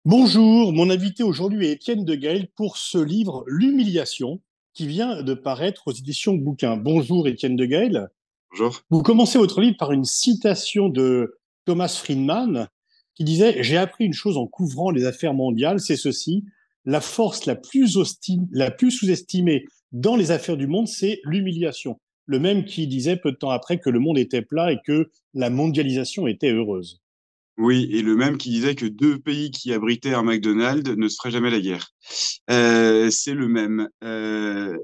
Bonjour, mon invité aujourd'hui est Étienne de Gaël pour ce livre L'humiliation qui vient de paraître aux éditions Bouquin. Bonjour Étienne de Gaël. Bonjour. Vous commencez votre livre par une citation de Thomas Friedman qui disait: J'ai appris une chose en couvrant les affaires mondiales, c'est ceci, la force la plus sous-estimée dans les affaires du monde, c'est l'humiliation. Le même qui disait peu de temps après que le monde était plat et que la mondialisation était heureuse. Oui, et le même qui disait que deux pays qui abritaient un McDonald's ne se feraient jamais la guerre. C'est le même.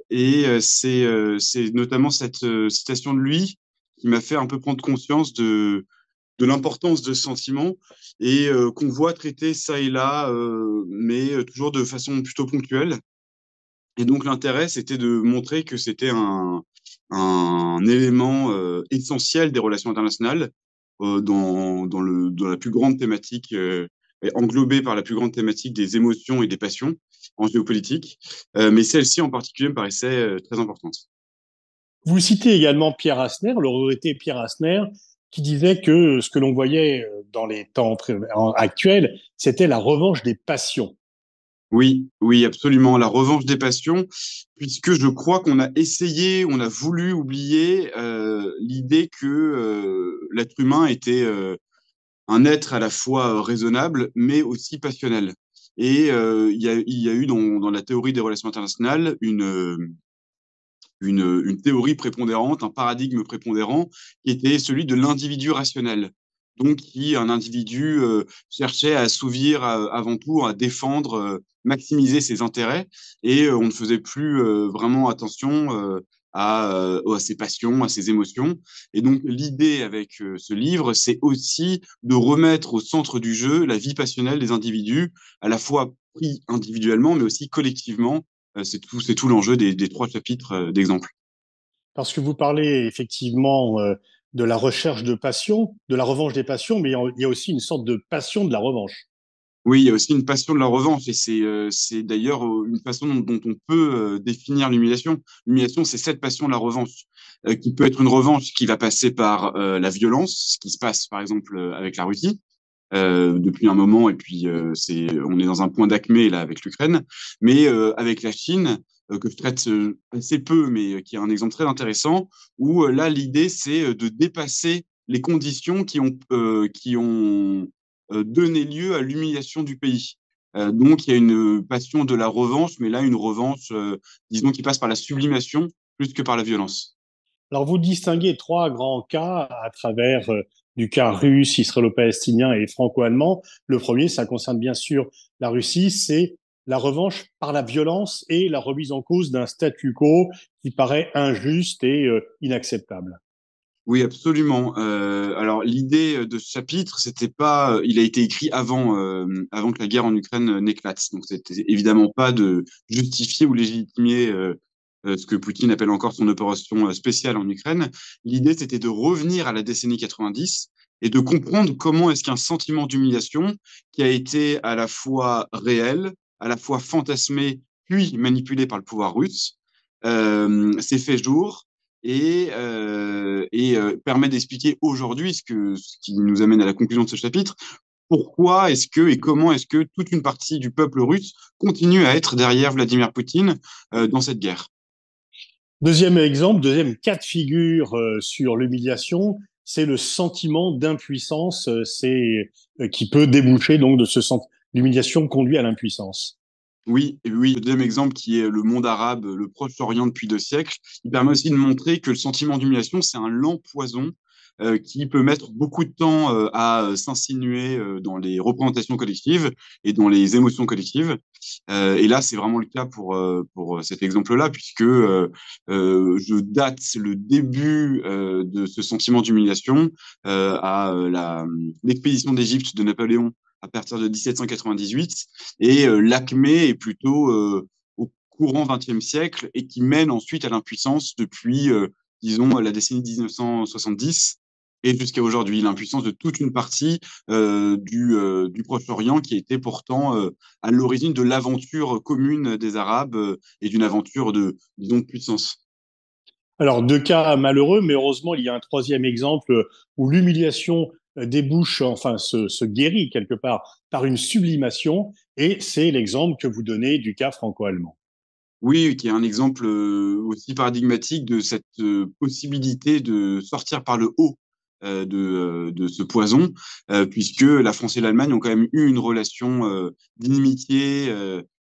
C'est notamment cette citation de lui qui m'a fait un peu prendre conscience de l'importance de ce sentiment et qu'on voit traiter ça et là, mais toujours de façon plutôt ponctuelle. Et donc l'intérêt, c'était de montrer que c'était un élément essentiel des relations internationales dans la plus grande thématique, et englobée par la plus grande thématique des émotions et des passions en géopolitique. Mais celle-ci en particulier me paraissait très importante. Vous citez également Pierre Asner, le regretté Pierre Asner, qui disait que ce que l'on voyait dans les temps actuels, c'était la revanche des passions. Oui, oui, absolument. La revanche des passions, puisque je crois qu'on a essayé, on a voulu oublier l'idée que l'être humain était un être à la fois raisonnable, mais aussi passionnel. Et il y a eu dans la théorie des relations internationales une théorie prépondérante, un paradigme prépondérant, qui était celui de l'individu rationnel. Donc, qui, un individu, cherchait à assouvir avant tout, à défendre, maximiser ses intérêts, et on ne faisait plus vraiment attention à ses passions, à ses émotions. Et donc, l'idée avec ce livre, c'est aussi de remettre au centre du jeu la vie passionnelle des individus, à la fois pris individuellement, mais aussi collectivement. C'est tout l'enjeu des trois chapitres d'exemple. Parce que vous parlez effectivement de la recherche de passion, de la revanche des passions, mais il y a aussi une sorte de passion de la revanche. Oui, il y a aussi une passion de la revanche et c'est d'ailleurs une façon dont on peut définir l'humiliation. L'humiliation, c'est cette passion de la revanche qui peut être une revanche qui va passer par la violence, ce qui se passe par exemple avec la Russie depuis un moment et puis on est dans un point d'acmé là avec l'Ukraine, mais avec la Chine que je traite assez peu, mais qui est un exemple très intéressant où là l'idée c'est de dépasser les conditions qui ont donné lieu à l'humiliation du pays. Donc il y a une passion de la revanche, mais là une revanche, disons, qui passe par la sublimation plus que par la violence. Alors vous distinguez trois grands cas à travers du cas russe, israélo-palestinien et franco-allemand. Le premier, ça concerne bien sûr la Russie, c'est la revanche par la violence et la remise en cause d'un statu quo qui paraît injuste et inacceptable. Oui, absolument. Alors l'idée de ce chapitre, c'était pas, il a été écrit avant que la guerre en Ukraine n'éclate. Donc c'était évidemment pas de justifier ou légitimer ce que Poutine appelle encore son opération spéciale en Ukraine. L'idée, c'était de revenir à la décennie 90 et de comprendre comment est-ce qu'un sentiment d'humiliation qui a été à la fois réel, à la fois fantasmé, puis manipulé par le pouvoir russe, s'est fait jour et permet d'expliquer aujourd'hui ce qui nous amène à la conclusion de ce chapitre. Pourquoi est-ce que et comment est-ce que toute une partie du peuple russe continue à être derrière Vladimir Poutine dans cette guerre? Deuxième exemple, deuxième cas de figure sur l'humiliation, c'est le sentiment d'impuissance, qui peut déboucher donc de l'humiliation conduit à l'impuissance. Oui, et oui, le deuxième exemple qui est le monde arabe, le Proche-Orient depuis 2 siècles, il permet aussi de montrer que le sentiment d'humiliation, c'est un lent poison qui peut mettre beaucoup de temps à s'insinuer dans les représentations collectives et dans les émotions collectives. Et là, c'est vraiment le cas pour cet exemple-là, puisque je date le début de ce sentiment d'humiliation à l'expédition d'Égypte de Napoléon à partir de 1798, et l'acmé est plutôt au courant XXe siècle et qui mène ensuite à l'impuissance depuis, disons, la décennie 1970 et jusqu'à aujourd'hui, l'impuissance de toute une partie du Proche-Orient qui était pourtant à l'origine de l'aventure commune des Arabes et d'une aventure disons, de puissance. Alors, deux cas malheureux, mais heureusement, il y a un troisième exemple où l'humiliation débouche, enfin se guérit quelque part par une sublimation, et c'est l'exemple que vous donnez du cas franco-allemand. Oui, qui est un exemple aussi paradigmatique de cette possibilité de sortir par le haut de ce poison, puisque la France et l'Allemagne ont quand même eu une relation d'inimitié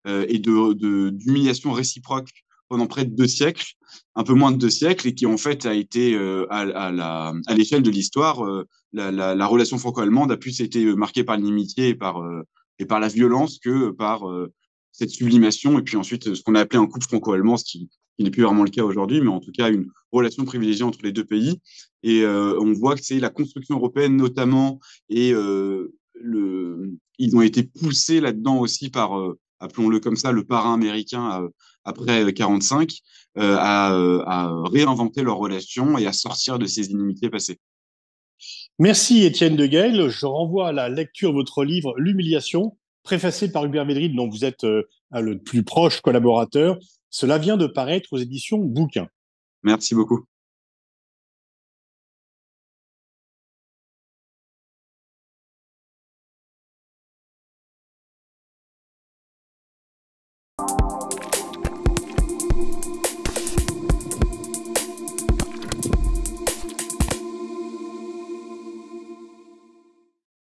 et d'humiliation réciproque pendant près de 2 siècles, un peu moins de 2 siècles, et qui en fait a été à l'échelle de l'histoire, la relation franco-allemande a plus été marquée par l'inimitié et par la violence que par cette sublimation, et puis ensuite ce qu'on a appelé un couple franco-allemand, qui n'est plus vraiment le cas aujourd'hui, mais en tout cas une relation privilégiée entre les deux pays. Et on voit que c'est la construction européenne notamment, et ils ont été poussés là-dedans aussi par, appelons-le comme ça, le parrain américain après 45, à réinventer leurs relations et à sortir de ces inimitiés passées. Merci Étienne de Gaël. Je renvoie à la lecture de votre livre L'humiliation, préfacé par Hubert Védrine, dont vous êtes le plus proche collaborateur. Cela vient de paraître aux éditions Bouquin. Merci beaucoup.